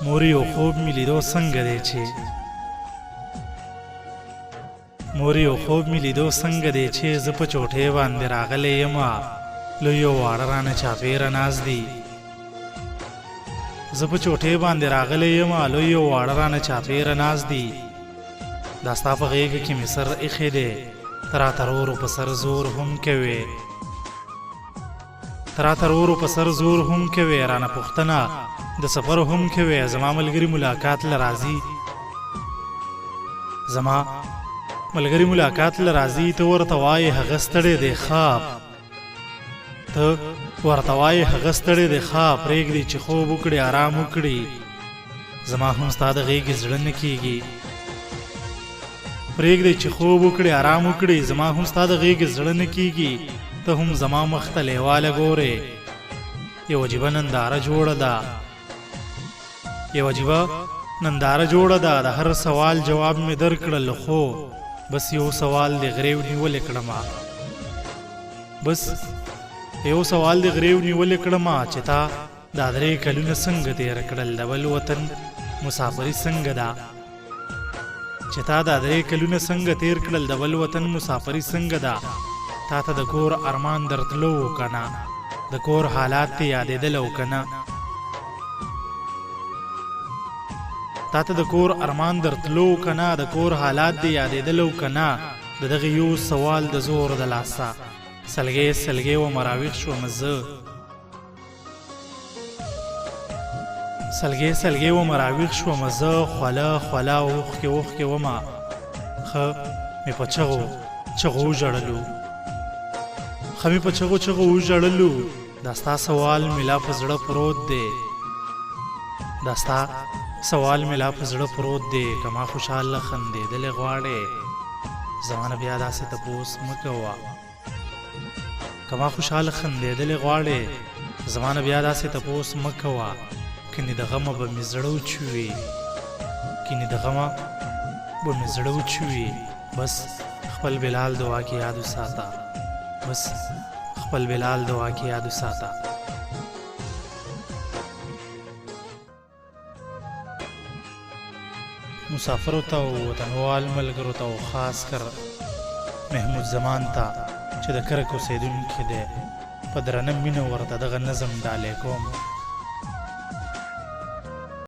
مور یو خوب می لیدو څنګه دی چې مور یو خوب می لیدو څنګه دی چې زه په چوټۍ باندې راغلی یمه لویو واړه رانه چاپېره ناست دي زه په چوټۍ باندې راغلی یمه لویو واړه رانه چاپېره ناست دي دا ستا په غېږه کې مې سر ایښی دی ته راته ورو په سر زور هم کوې ته راته ورو په سر زور هم کوې رانه پوښتنه د سفر هم کوې زما ملګري ملاقات له راځي زما ملګري ملاقات له راځي ته ورته وایې هغه ستړی دی خواب ته ورته وایې هغه ستړی دی خواب پرېږدي چې خوب وکړي آرام وکړي زما هم ستا د غېږې زړه نه کېږي پرېږدی چې خوب وکړي آرام وکړي زما هم ستا د غېږې زړه نه کېږي ته هم زما مخ ته لیواله ګورې یو عجیبه ننداره جوړه ده یو عجیبه ننداره جوړه ده د هر سوال جواب مې درکړل خو بس یو سوال د غریو نیولې کړمه بس یو سوال د غریو نیولې کړمه چې تا دا 3 کلونه څنګه تېر کړل د بل وطن مسافري څنګه ده چې تا دا 3 کلونه څنګه تیر کړل د بل وطن مسافري څنګه ده تا ته د کور ارمان درتلو که نه د کور حالات ته یادېدلو که نه تا ته د کور ارمان درتلو که نه د کور حالات دې یادېدلو که نه د دغه یو سوال د زور د لاسه سلګۍ سلګۍ ومه راویښ شومه زه سلګۍ سلګۍ ومه راویښ شومه زه خوله خوله اوښکې اوښکې ومه ښه مې په چغو چغو وژړلو ښه مې په چغو چغو وژړلو دا ستا سوال مې لا په زړه پروت دی دا ستا سوال مې لا په زړه پروت دی که ما خوشحاله خندېدلې غواړې زما نه بیا داسې تپوس مه کوه که ما خوشحاله خندېدلې غواړې زما نه بیا داسې تپوس مه کوه کنې د غمه به مې زړه وچوي کنې د غمه به مې زړه وچوي بس خپل بلال دعا کې یاد وساته بس خپل بلال دعا کې یاد وساته مسافرو ته او وطنوال ملګرو ته او خاص کر محمود زمان ته چې د کرک اوسېدونکی دی په درنه مینه ورته دغه نظم ډالۍ کوم